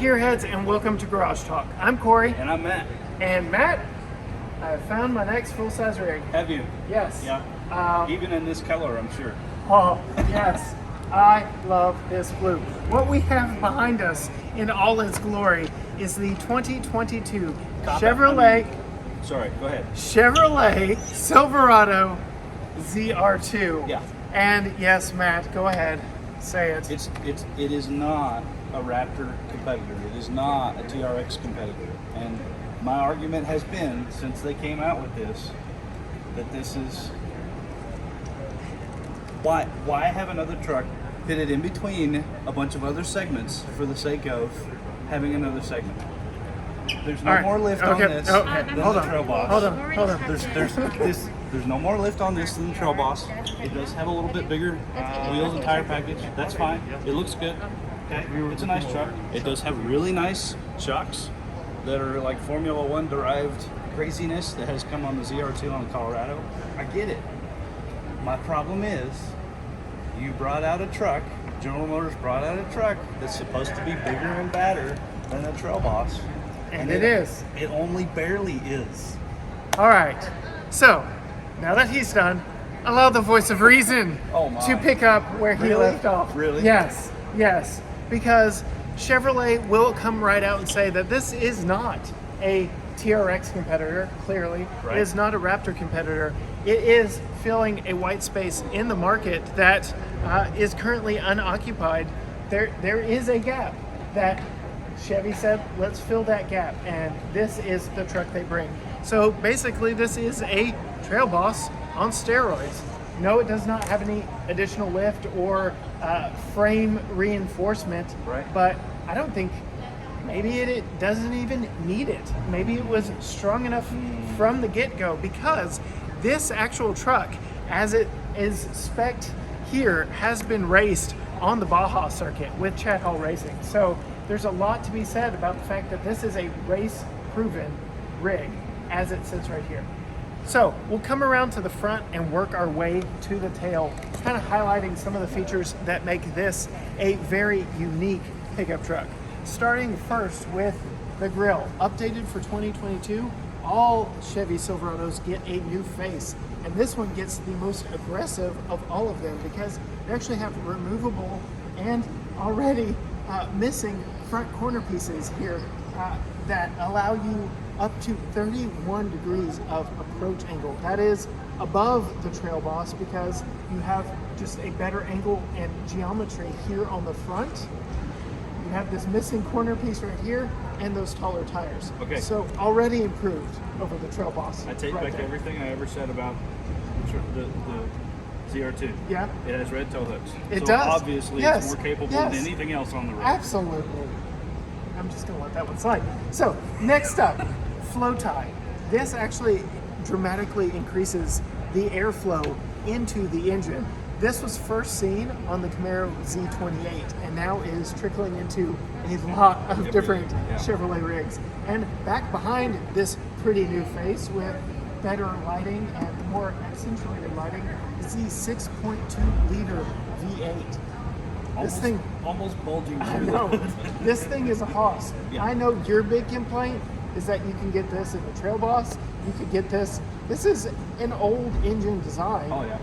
gearheads, and welcome to Garage Talk. I'm Corey. And I'm Matt. And Matt, I have found my next full-size rig. Have you? Yes. Yeah. Even in this color, I'm sure. Oh, yes. I love this blue. What we have behind us in all its glory is the 2022 Chevrolet Silverado ZR2. Yeah. And yes, Matt, go ahead. Say it. It is not a Raptor competitor. It is not a TRX competitor. And my argument has been, since they came out with this, that this is why have another truck fitted in between a bunch of other segments for the sake of having another segment. There's no more lift on this than the Trail Boss. Hold on. There's no more lift on this than the Trail Boss. It does have a little bit bigger wheels and tire package. That's fine. It looks good. Okay, it's a nice truck. It does have really nice shocks that are like Formula One derived craziness that has come on the ZR2 on the Colorado. I get it. My problem is, you brought out a truck, General Motors brought out a truck that's supposed to be bigger and badder than the Trail Boss. And it is. It only barely is. All right. So, now that he's done, allow the voice of reason to pick up where he left off. Really? Yes. Because Chevrolet will come right out and say that this is not a TRX competitor, clearly. Right. It is not a Raptor competitor. It is filling a white space in the market that is currently unoccupied. There is a gap that Chevy said, let's fill that gap, and this is the truck they bring. So basically this is a Trail Boss on steroids. No, it does not have any additional lift or frame reinforcement, but I don't think, maybe it doesn't even need it. Maybe it was strong enough from the get-go, because this actual truck, as it is spec'd here, has been raced on the Baja circuit with Chad Hall Racing. So there's a lot to be said about the fact that this is a race-proven rig as it sits right here. So we'll come around to the front and work our way to the tail, kind of highlighting some of the features that make this a very unique pickup truck. Starting first with the grille. Updated for 2022, all Chevy Silverados get a new face. And this one gets the most aggressive of all of them because they actually have removable and already missing front corner pieces here that allow you up to 31 degrees of approach angle. That is above the Trail Boss because you have just a better angle and geometry here on the front. You have this missing corner piece right here and those taller tires. Okay. So already improved over the Trail Boss. I take back everything I ever said about the ZR2. Yeah. It has red tow hooks. It so does. Obviously it's more capable than anything else on the road. Absolutely. I'm just going to let that one slide. So next up, flow tie. This actually dramatically increases the airflow into the engine. This was first seen on the Camaro Z28 and now is trickling into a lot of different Chevrolet rigs. And back behind this pretty new face with better lighting and more accentuated lighting is the 6.2 liter V8. This thing almost bulging. I know. This thing is a hoss. Yeah. I know your big complaint is that you can get this in the Trail Boss. You could get this. This is an old engine design. Oh yeah.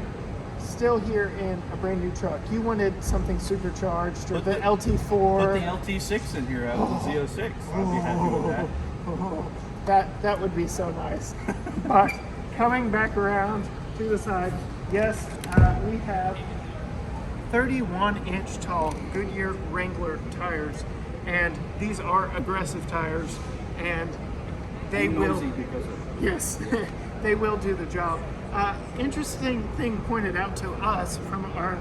Still here in a brand new truck. You wanted something supercharged, or the LT4. Put the LT6 in here out of the Z06. I'd be happy with that. That would be so nice. But coming back around to the side, yes, we have 31-inch tall Goodyear Wrangler tires, and these are aggressive tires, and they will. Yes, they will do the job. Interesting thing pointed out to us from our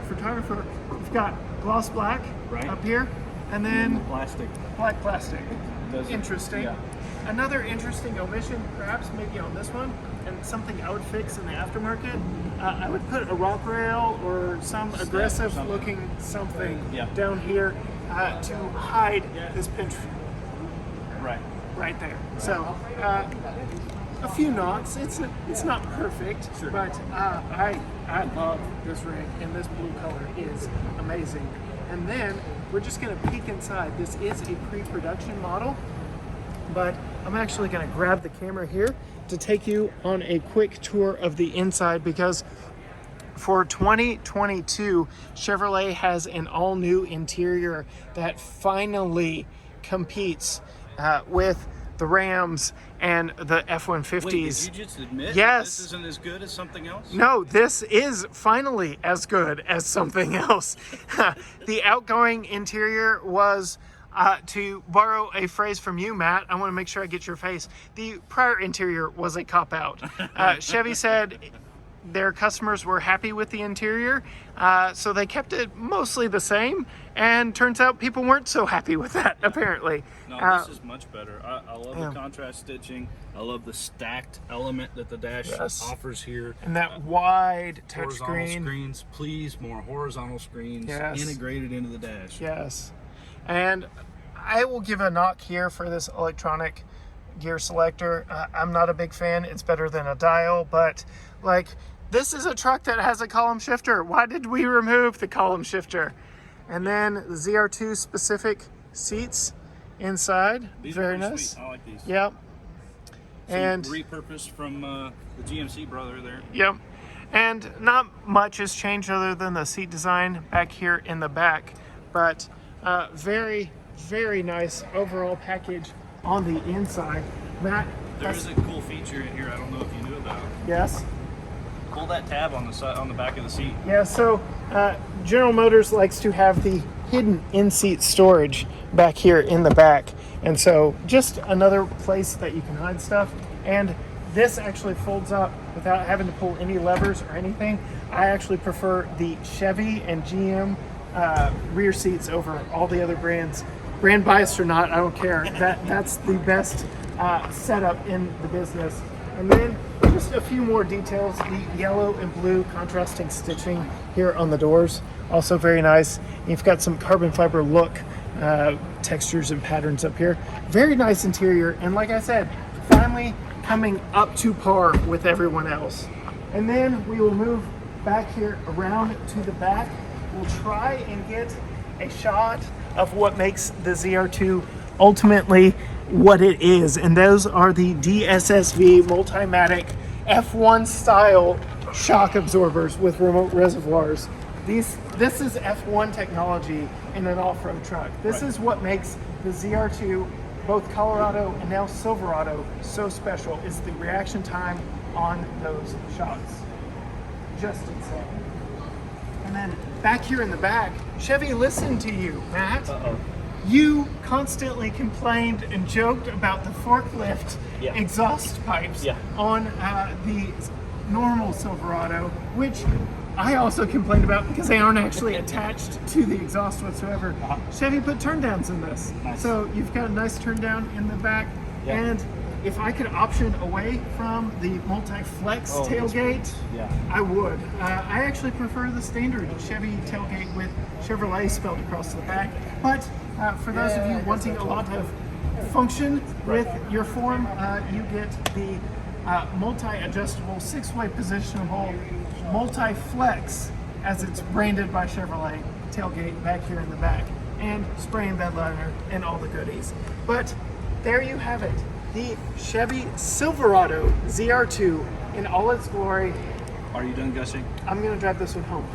photographer. We've got gloss black up here, and then black plastic. Interesting. Yeah. Another interesting omission, perhaps maybe on this one, and something I would fix in the aftermarket. I would put a rock rail or some aggressive looking something down here to hide this pinch. Right there. So a few knots. It's not perfect, but I love this rig, and this blue color is amazing. And then we're just gonna peek inside. This is a pre-production model, but I'm actually gonna grab the camera here to take you on a quick tour of the inside, because for 2022, Chevrolet has an all-new interior that finally competes with the Rams and the F-150s. Wait, did you just admit yes. this isn't as good as something else? No, this is finally as good as something else. The outgoing interior was, to borrow a phrase from you, Matt, I want to make sure I get your face. The prior interior was a cop-out. Chevy said their customers were happy with the interior, so they kept it mostly the same, and turns out people weren't so happy with that, apparently. No, this is much better. I love the contrast stitching. I love the stacked element that the dash offers here. And that wide horizontal touchscreen. Screens, please, more horizontal screens integrated into the dash. Yes. And I will give a knock here for this electronic gear selector. I'm not a big fan. It's better than a dial, but like, this is a truck that has a column shifter. Why did we remove the column shifter? And then the ZR2 specific seats inside. These very are nice. Sweet. I like these. Yep. And repurposed from the GMC brother there. Yep. And not much has changed other than the seat design back here in the back, but very, very nice overall package on the inside. Matt, there is a cool feature in here I don't know if you knew about. Yes. Pull that tab on the side, on the back of the seat. Yeah, so General Motors likes to have the hidden in-seat storage back here in the back. And so just another place that you can hide stuff. And this actually folds up without having to pull any levers or anything. I actually prefer the Chevy and GM rear seats over all the other brands. Brand biased or not, I don't care. That's the best setup in the business. And then just a few more details. The yellow and blue contrasting stitching here on the doors, also very nice. You've got some carbon fiber look textures and patterns up here. Very nice interior, and like I said, finally coming up to par with everyone else. And then we will move back here around to the back. We'll try and get a shot of what makes the ZR2 ultimately what it is, and those are the DSSV Multimatic F1 style shock absorbers with remote reservoirs. This is F1 technology in an off-road truck. This is what makes the ZR2, both Colorado and now Silverado, so special, is the reaction time on those shocks. Just insane. And then back here in the back, Chevy listened to you, Matt. You constantly complained and joked about the forklift exhaust pipes on the normal Silverado, which I also complained about because they aren't actually attached to the exhaust whatsoever. Chevy put turn downs in this. Nice. So you've got a nice turn down in the back. And if I could option away from the multi-flex tailgate, I would. I actually prefer the standard Chevy tailgate with Chevrolet spelled across the back. But for those of you wanting a lot of function with your form, you get the multi-adjustable, 6-way positionable, multi-flex, as it's branded by Chevrolet, tailgate back here in the back, and spray and bed liner and all the goodies. But there you have it, the Chevy Silverado ZR2 in all its glory. Are you done gushing? I'm gonna drive this one home.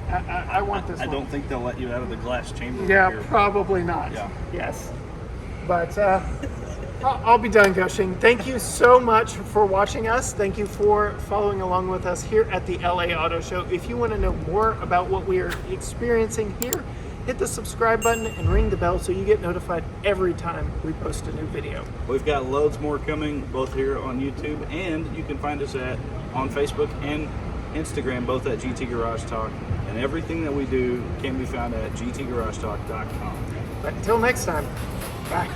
I want this one. I don't think they'll let you out of the glass chamber. Yeah, here. probably not. Yeah. Yes. But I'll be done gushing. Thank you so much for watching us. Thank you for following along with us here at the LA Auto Show. If you want to know more about what we are experiencing here, hit the subscribe button and ring the bell so you get notified every time we post a new video. We've got loads more coming, both here on YouTube, and you can find us on Facebook and Instagram, both at GT Garage Talk. And everything that we do can be found at gtgaragetalk.com. But until next time, bye.